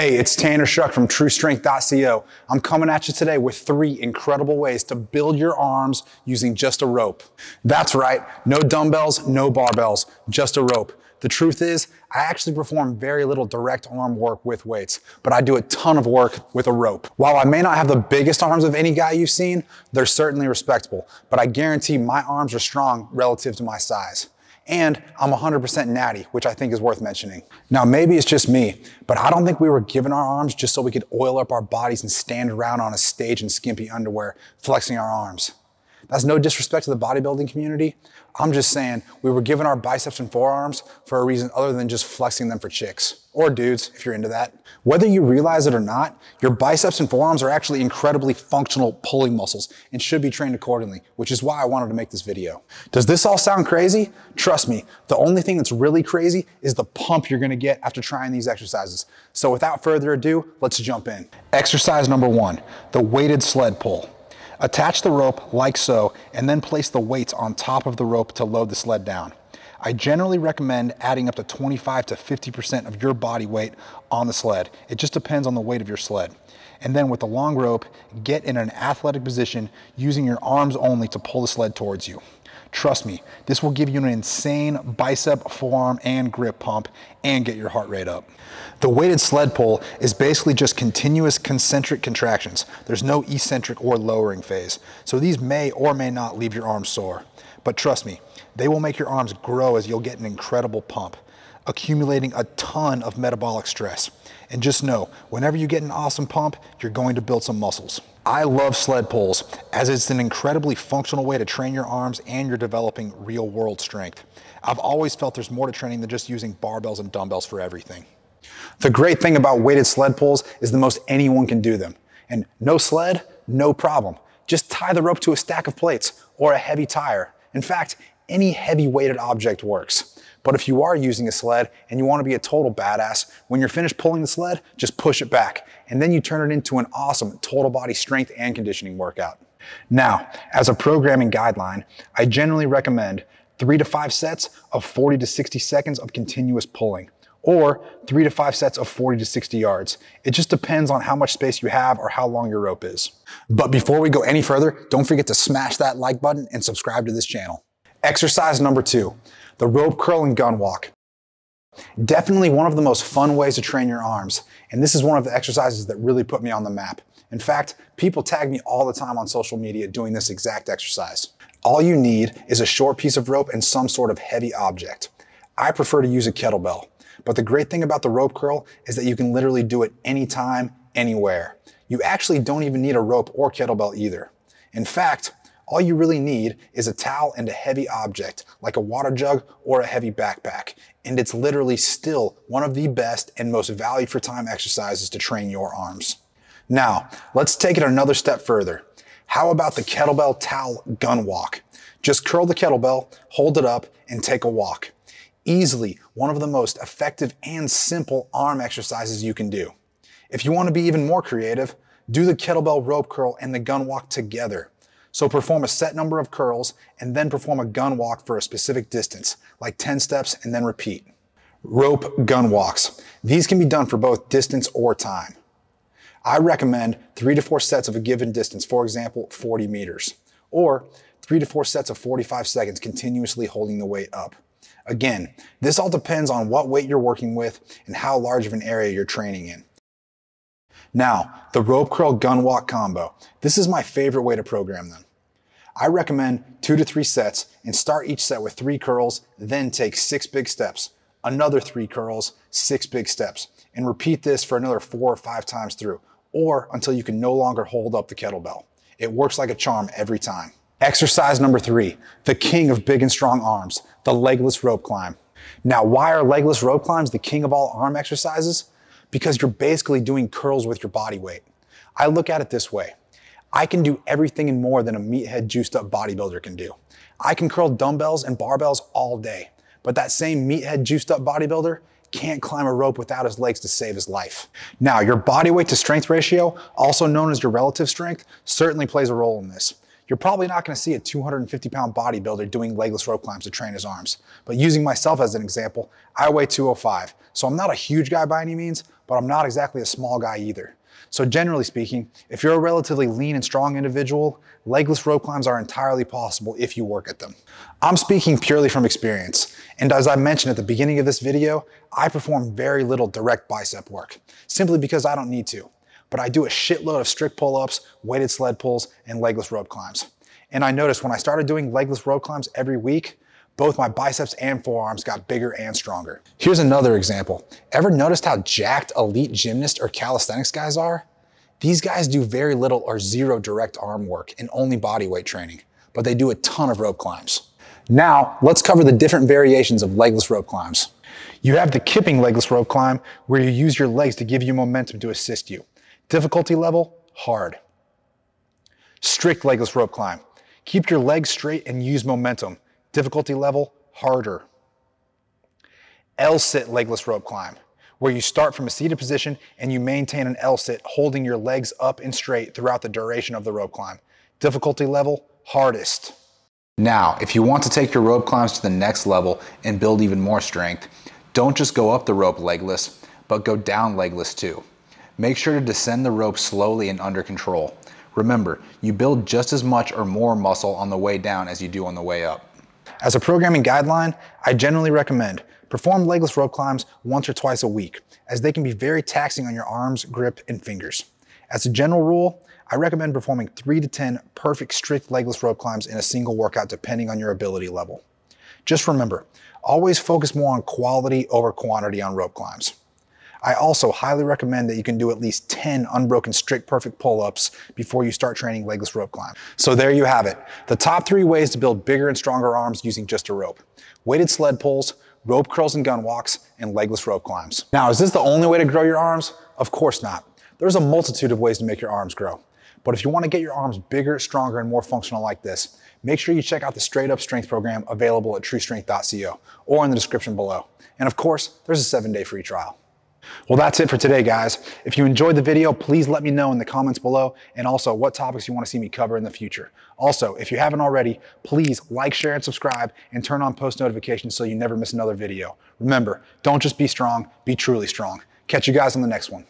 Hey, it's Tanner Shuck from TrueStrength.co. I'm coming at you today with 3 incredible ways to build your arms using just a rope. That's right, no dumbbells, no barbells, just a rope. The truth is, I actually perform very little direct arm work with weights, but I do a ton of work with a rope. While I may not have the biggest arms of any guy you've seen, they're certainly respectable, but I guarantee my arms are strong relative to my size. And I'm 100% natty, which I think is worth mentioning. Now, maybe it's just me, but I don't think we were given our arms just so we could oil up our bodies and stand around on a stage in skimpy underwear, flexing our arms. That's no disrespect to the bodybuilding community. I'm just saying we were given our biceps and forearms for a reason other than just flexing them for chicks, or dudes, if you're into that. Whether you realize it or not, your biceps and forearms are actually incredibly functional pulling muscles and should be trained accordingly, which is why I wanted to make this video. Does this all sound crazy? Trust me, the only thing that's really crazy is the pump you're gonna get after trying these exercises. So without further ado, let's jump in. Exercise number 1, the weighted sled pull. Attach the rope like so, and then place the weights on top of the rope to load the sled down. I generally recommend adding up to 25 to 50% of your body weight on the sled. It just depends on the weight of your sled. And then with the long rope, get in an athletic position using your arms only to pull the sled towards you. Trust me, this will give you an insane bicep, forearm, and grip pump and get your heart rate up. The weighted sled pull is basically just continuous concentric contractions. There's no eccentric or lowering phase. So these may or may not leave your arms sore. But trust me, they will make your arms grow as you'll get an incredible pump, accumulating a ton of metabolic stress. And just know, whenever you get an awesome pump, you're going to build some muscles. I love sled pulls as it's an incredibly functional way to train your arms and you're developing real world strength. I've always felt there's more to training than just using barbells and dumbbells for everything. The great thing about weighted sled pulls is the most anyone can do them. And no sled, no problem. Just tie the rope to a stack of plates or a heavy tire. In fact, any heavy weighted object works. But if you are using a sled and you want to be a total badass, when you're finished pulling the sled, just push it back. And then you turn it into an awesome total body strength and conditioning workout. Now, as a programming guideline, I generally recommend 3 to 5 sets of 40 to 60 seconds of continuous pulling, or 3 to 5 sets of 40 to 60 yards. It just depends on how much space you have or how long your rope is. But before we go any further, don't forget to smash that like button and subscribe to this channel. Exercise number 2, the rope curl and gun walk. Definitely one of the most fun ways to train your arms, and this is one of the exercises that really put me on the map. In fact, people tag me all the time on social media doing this exact exercise. All you need is a short piece of rope and some sort of heavy object. I prefer to use a kettlebell, but the great thing about the rope curl is that you can literally do it anytime, anywhere. You actually don't even need a rope or kettlebell either. In fact, all you really need is a towel and a heavy object, like a water jug or a heavy backpack. And it's literally still one of the best and most valued for time exercises to train your arms. Now, let's take it another step further. How about the kettlebell towel gun walk? Just curl the kettlebell, hold it up, and take a walk. Easily one of the most effective and simple arm exercises you can do. If you want to be even more creative, do the kettlebell rope curl and the gun walk together. So perform a set number of curls and then perform a gun walk for a specific distance, like 10 steps and then repeat. Rope gun walks. These can be done for both distance or time. I recommend 3 to 4 sets of a given distance, for example, 40 meters, or 3 to 4 sets of 45 seconds continuously holding the weight up. Again, this all depends on what weight you're working with and how large of an area you're training in. Now, the rope curl gun walk combo. This is my favorite way to program them. I recommend 2 to 3 sets and start each set with 3 curls, then take 6 big steps, another 3 curls, 6 big steps, and repeat this for another 4 or 5 times through, or until you can no longer hold up the kettlebell. It works like a charm every time. Exercise number 3, the king of big and strong arms, the legless rope climb. Now, why are legless rope climbs the king of all arm exercises? Because you're basically doing curls with your body weight. I look at it this way. I can do everything and more than a meathead juiced up bodybuilder can do. I can curl dumbbells and barbells all day, but that same meathead juiced up bodybuilder can't climb a rope without his legs to save his life. Now, your body weight to strength ratio, also known as your relative strength, certainly plays a role in this. You're probably not gonna see a 250-pound bodybuilder doing legless rope climbs to train his arms. But using myself as an example, I weigh 205. So I'm not a huge guy by any means, but I'm not exactly a small guy either. So generally speaking, if you're a relatively lean and strong individual, legless rope climbs are entirely possible if you work at them. I'm speaking purely from experience. And as I mentioned at the beginning of this video, I perform very little direct bicep work, simply because I don't need to. But I do a shitload of strict pull-ups, weighted sled pulls, and legless rope climbs. And I noticed when I started doing legless rope climbs every week, both my biceps and forearms got bigger and stronger. Here's another example. Ever noticed how jacked elite gymnast or calisthenics guys are? These guys do very little or zero direct arm work and only body weight training, but they do a ton of rope climbs. Now, let's cover the different variations of legless rope climbs. You have the kipping legless rope climb, where you use your legs to give you momentum to assist you. Difficulty level, hard. Strict legless rope climb. Keep your legs straight and use momentum. Difficulty level, harder. L-sit legless rope climb, where you start from a seated position and you maintain an L-sit, holding your legs up and straight throughout the duration of the rope climb. Difficulty level, hardest. Now, if you want to take your rope climbs to the next level and build even more strength, don't just go up the rope legless, but go down legless too. Make sure to descend the rope slowly and under control. Remember, you build just as much or more muscle on the way down as you do on the way up. As a programming guideline, I generally recommend perform legless rope climbs once or twice a week, as they can be very taxing on your arms, grip, and fingers. As a general rule, I recommend performing 3 to 10 perfect strict legless rope climbs in a single workout depending on your ability level. Just remember, always focus more on quality over quantity on rope climbs. I also highly recommend that you can do at least 10 unbroken strict perfect pull-ups before you start training legless rope climb. So there you have it, the top 3 ways to build bigger and stronger arms using just a rope. Weighted sled pulls, rope curls and gun walks, and legless rope climbs. Now, is this the only way to grow your arms? Of course not. There's a multitude of ways to make your arms grow. But if you want to get your arms bigger, stronger, and more functional like this, make sure you check out the Straight Up Strength program available at truestrength.co or in the description below. And of course, there's a 7-day free trial. Well, that's it for today, guys. If you enjoyed the video, please let me know in the comments below, and also what topics you want to see me cover in the future. Also, if you haven't already, please like, share, and subscribe, and turn on post notifications so you never miss another video. Remember, don't just be strong, be truly strong. Catch you guys on the next one.